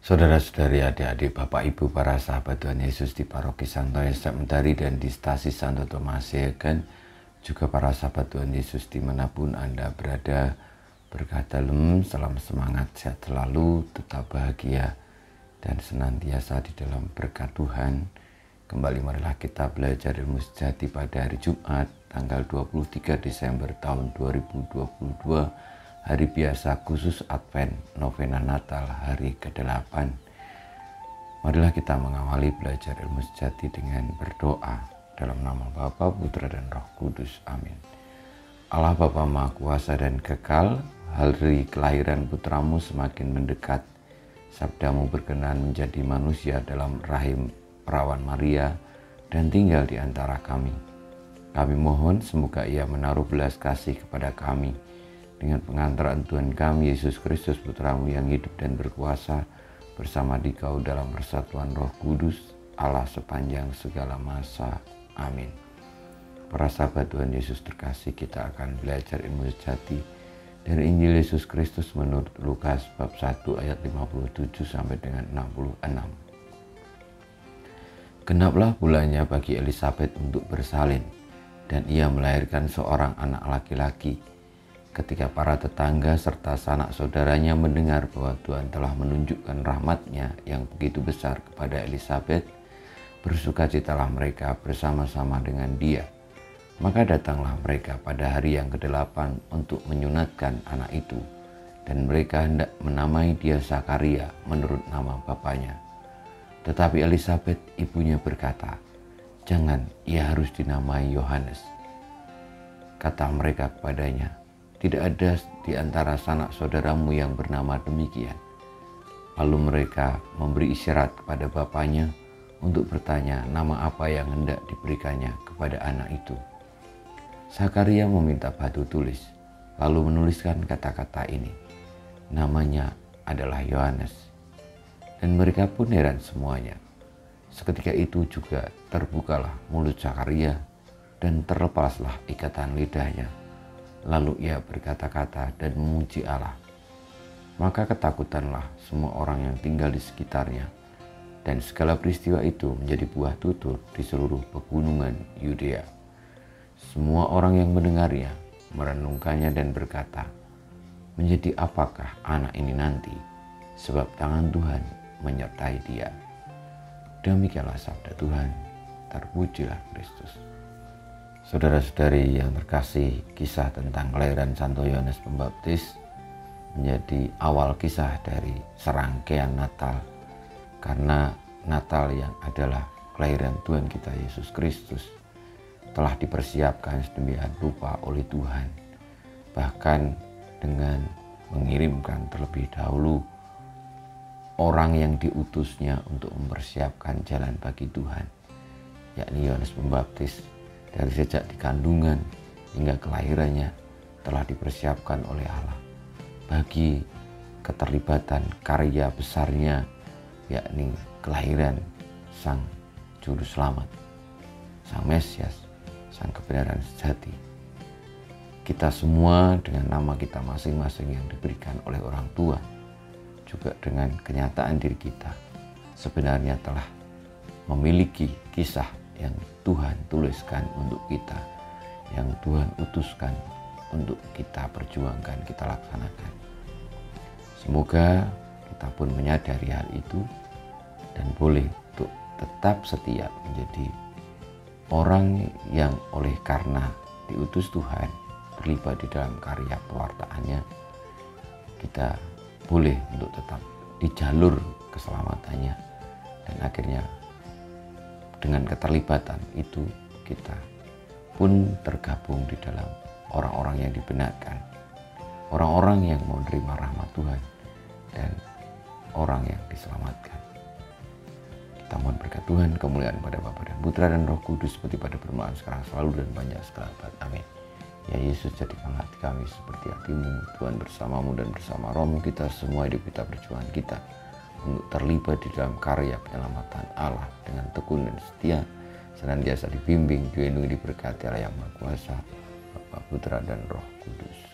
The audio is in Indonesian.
Saudara-saudari, adik-adik, Bapak, Ibu, para sahabat Tuhan Yesus di Paroki Santo Yosef Mentari dan di Stasi Santo Thomas Yegan, juga para sahabat Tuhan Yesus dimanapun Anda berada, berkah dalam, salam semangat, sehat selalu, tetap bahagia, dan senantiasa di dalam berkat Tuhan. Kembali marilah kita belajar ilmu sejati pada hari Jumat, tanggal 23 Desember tahun 2022, hari biasa khusus Advent, novena Natal, hari ke-8. Marilah kita mengawali belajar ilmu sejati dengan berdoa dalam nama Bapa, Putra, dan Roh Kudus. Amin. Allah Bapa Maha Kuasa dan Kekal, hari kelahiran putramu semakin mendekat. Sabdamu berkenan menjadi manusia dalam rahim perawan Maria dan tinggal di antara kami. Kami mohon semoga ia menaruh belas kasih kepada kami dengan pengantaran Tuhan kami Yesus Kristus Putramu yang hidup dan berkuasa bersama Dikau dalam persatuan Roh Kudus, Allah sepanjang segala masa. Amin. Para sahabat Tuhan Yesus terkasih, kita akan belajar ilmu sejati dari Injil Yesus Kristus menurut Lukas bab 1 ayat 57 sampai dengan 66. Genaplah bulannya bagi Elisabet untuk bersalin, dan ia melahirkan seorang anak laki-laki. Ketika para tetangga serta sanak saudaranya mendengar bahwa Tuhan telah menunjukkan rahmat-Nya yang begitu besar kepada Elisabet, bersukacitalah mereka bersama-sama dengan dia. Maka datanglah mereka pada hari yang ke-8 untuk menyunatkan anak itu, dan mereka hendak menamai dia Zakaria menurut nama bapaknya. Tetapi Elisabet ibunya berkata, "Jangan, ia harus dinamai Yohanes." Kata mereka kepadanya, "Tidak ada di antara sanak saudaramu yang bernama demikian." Lalu mereka memberi isyarat kepada bapaknya untuk bertanya nama apa yang hendak diberikannya kepada anak itu. Zakaria meminta batu tulis, lalu menuliskan kata-kata ini, "Namanya adalah Yohanes." Dan mereka pun heran semuanya. Seketika itu juga terbukalah mulut Zakaria dan terlepaslah ikatan lidahnya. Lalu ia berkata-kata dan memuji Allah. Maka ketakutanlah semua orang yang tinggal di sekitarnya, dan segala peristiwa itu menjadi buah tutur di seluruh pegunungan Yudea. Semua orang yang mendengarnya merenungkannya dan berkata, "Menjadi apakah anak ini nanti? Sebab tangan Tuhan menyertai dia." Demikianlah sabda Tuhan. Terpujilah Kristus. Saudara-saudari yang terkasih, kisah tentang kelahiran Santo Yohanes Pembaptis menjadi awal kisah dari serangkaian Natal. Karena Natal yang adalah kelahiran Tuhan kita Yesus Kristus telah dipersiapkan sedemikian rupa oleh Tuhan. Bahkan dengan mengirimkan terlebih dahulu orang yang diutusnya untuk mempersiapkan jalan bagi Tuhan, yakni Yohanes Pembaptis. Dari sejak di kandungan hingga kelahirannya telah dipersiapkan oleh Allah bagi keterlibatan karya besarnya, yakni kelahiran Sang Juru Selamat, Sang Mesias, Sang Kebenaran Sejati. Kita semua dengan nama kita masing-masing yang diberikan oleh orang tua, juga dengan kenyataan diri kita, sebenarnya telah memiliki kisah yang Tuhan tuliskan untuk kita, yang Tuhan utuskan untuk kita perjuangkan, kita laksanakan. Semoga kita pun menyadari hal itu dan boleh untuk tetap setia menjadi orang yang oleh karena diutus Tuhan terlibat di dalam karya pewartaannya, kita boleh untuk tetap di jalur keselamatannya, dan akhirnya dengan keterlibatan itu kita pun tergabung di dalam orang-orang yang dibenarkan, orang-orang yang mau menerima rahmat Tuhan, dan orang yang diselamatkan. Kita mohon berkat Tuhan, kemuliaan pada Bapa dan Putra dan Roh Kudus, seperti pada permulaan sekarang selalu dan banyak sekali abad. Amin. Ya Yesus, jadikan hati kami seperti hati-Mu. Tuhan bersama-Mu dan bersama Roh-Mu, kita semua hidup kita, perjuangan kita untuk terlibat di dalam karya penyelamatan Allah dengan tekun dan setia, senantiasa dibimbing, dilindungi, diberkati oleh Yang Maha Kuasa, Bapa, Putra, dan Roh Kudus.